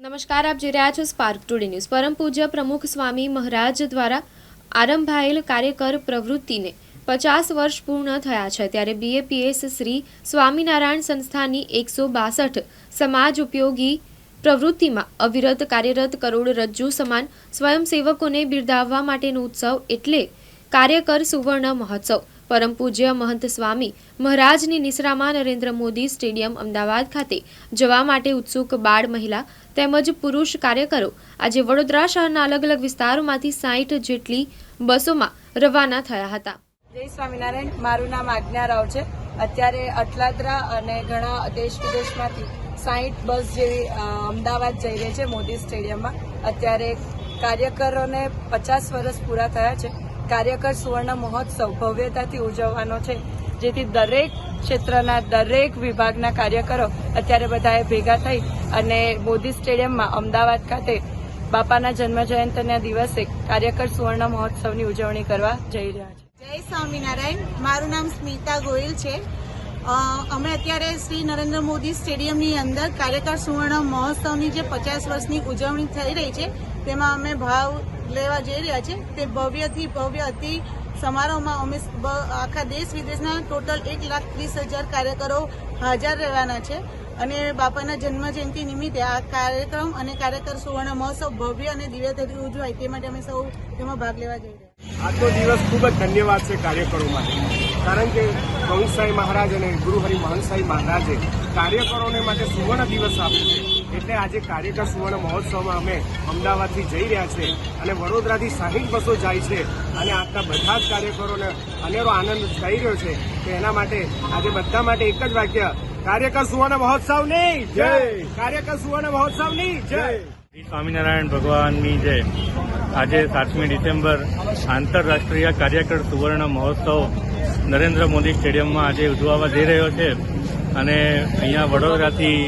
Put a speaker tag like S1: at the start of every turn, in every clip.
S1: નમસ્કાર, આપ જોઈ રહ્યા છો સ્પાર્ક ટુડે ન્યૂઝ। પરમ પૂજ્ય પ્રમુખ સ્વામી મહારાજ દ્વારા આરંભાયેલ કાર્યકર પ્રવૃત્તિને 50 વર્ષ પૂર્ણ થયા છે, ત્યારે BAPS શ્રી સ્વામિનારાયણ સંસ્થાની 162 સમાજ ઉપયોગી પ્રવૃત્તિમાં અવિરત કાર્યરત કરોડરજ્જુ સમાન સ્વયંસેવકોને બિરદાવવા માટેનો ઉત્સવ એટલે કાર્યકર સુવર્ણ મહોત્સવ। પરમ પૂજ્ય મહંત સ્વામી મહારાજની નિસરામાં નરેન્દ્ર મોદી સ્ટેડિયમ અમદાવાદ ખાતે જવા માટે ઉત્સુક બાળ, મહિલા તેમજ પુરુષ કાર્યકરો આજે વડોદરા શહેરના અલગ અલગ વિસ્તારોમાંથી 60 જેટલી બસોમાં રવાના થયા હતા।
S2: જય સ્વામિનારાયણ। મારું નામ આજ્ઞા રાવ છે। અત્યારે અટલાદરા અને ઘણા દેશ વિદેશમાંથી 60 બસ જેવી અમદાવાદ જઈ રહી છે મોદી સ્ટેડિયમમાં। અત્યારે કાર્યકરોને 50 વર્ષ પૂરા થયા છે। કાર્યકર સુવર્ણ મહોત્સવ ભવ્યતાથી ઉજવવાનો છે, જેથી દરેક ક્ષેત્રના દરેક વિભાગના કાર્યકરો અત્યારે બધાએ ભેગા થઈ અને મોદી સ્ટેડિયમમાં અમદાવાદ ખાતે બાપાના જન્મજયંતિના દિવસે કાર્યકર સુવર્ણ મહોત્સવની ઉજવણી કરવા જઈ રહ્યા છે।
S3: જય સ્વામિનારાયણ। મારું નામ સ્મિતા ગોયલ છે। અમે અત્યારે શ્રી નરેન્દ્ર મોદી સ્ટેડિયમની અંદર કાર્યકર સુવર્ણ મહોત્સવની જે 50 વર્ષની ઉજવણી થઈ રહી છે તેમાં અમે ભાગ લેવા જઈ રહ્યા છે। તે ભવ્યથી ભવ્ય અતિ સમારોહમાં અમે આખા દેશ વિદેશના ટોટલ 1,30,000 કાર્યકરો હાજર રહેવાના છે અને બાપાના જન્મજયંતિ નિમિત્તે આ કાર્યક્રમ અને કાર્યકર સુવર્ણ મહોત્સવ ભવ્ય અને દિવ્યથી ઉજવાય તે માટે અમે સૌ તેમાં ભાગ લેવા જઈ રહ્યા છીએ।
S4: આજનો દિવસ ખૂબ જ ધન્યવાદ છે કાર્યકરો માટે, કારણ કે પ્રમુખ સાહેબ મહારાજ અને ગુરુહરિ મહંત સાહેબ મહારાજે કાર્યકરોને માટે સુવર્ણ દિવસ આપ્યો છે। એટલે આજે કાર્યકર સુવર્ણ મહોત્સવમાં અમે અમદાવાદથી જઈ રહ્યા છે અને વડોદરાથી 60 બસો જાય છે અને આજના બધા જ કાર્યકરોને અનેરો આનંદ થઈ રહ્યો છે। તો એના માટે આજે બધા માટે એક જ વાક્ય, કાર્યકર સુવર્ણ મહોત્સવની જય, કાર્યકર સુવર્ણ મહોત્સવની જય।
S5: શ્રી સ્વામિનારાયણ ભગવાનની જય। આજે 7મી ડિસેમ્બર આંતરરાષ્ટ્રીય કાર્યકર સુવર્ણ મહોત્સવ નરેન્દ્ર મોદી સ્ટેડિયમમાં આજે ઉજવવા જઈ રહ્યો છે અને અહીંયા વડોદરાથી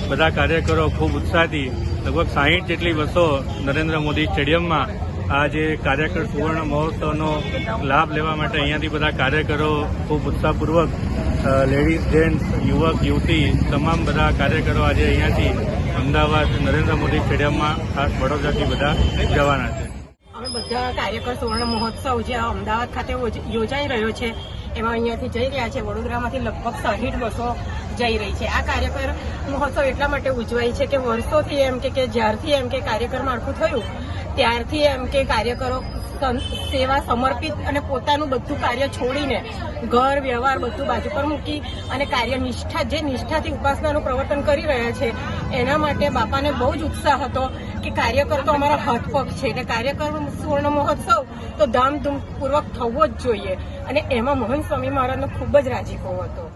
S5: બધા કાર્યકરો ખૂબ ઉત્સાહથી લગભગ 60 જેટલી બસો નરેન્દ્ર મોદી સ્ટેડિયમમાં આજે કાર્યકર સુવર્ણ મહોત્સવનો લાભ લેવા માટે અહીંયાથી બધા કાર્યકરો ખૂબ ઉત્સાહપૂર્વક લેડીઝ, જેન્ટ્સ, યુવક, યુવતી તમામ બધા કાર્યકરો આજે અહીંયાથી અમદાવાદ નરેન્દ્ર મોદી સ્ટેડિયમમાં ખાસ વડોદરાથી બધા જવાના છે।
S2: અમે બધા કાર્યકર સુવર્ણ મહોત્સવ જે અમદાવાદ ખાતે યોજાઈ રહ્યો છે એમાં અહીંયાથી જઈ રહ્યા છે। વડોદરામાંથી લગભગ 60 બસો જઈ રહી છે। આ કાર્યકર મહોત્સવ એટલા માટે ઉજવાય છે કે વર્ષોથી એમ કે જ્યારથી એમ કે કાર્યકર માળખું થયું ત્યારથી એમ કે કાર્યકરો સેવા સમર્પિત અને પોતાનું બધું કાર્ય છોડીને ઘર વ્યવહાર બધું બાજુ પર મૂકી અને કાર્ય નિષ્ઠાથી ઉપાસનાનું પ્રવર્તન કરી રહ્યા છે। એના માટે બાપાને બહુ જ ઉત્સાહ હતો કે કાર્યકર તો અમારા હાથપગ છે, એટલે કાર્યકર સુવર્ણ મહોત્સવ તો ધામધૂમપૂર્વક થવો જ જોઈએ અને એમાં મહંત સ્વામી મહારાજનો ખૂબ જ રાજીપો હતો।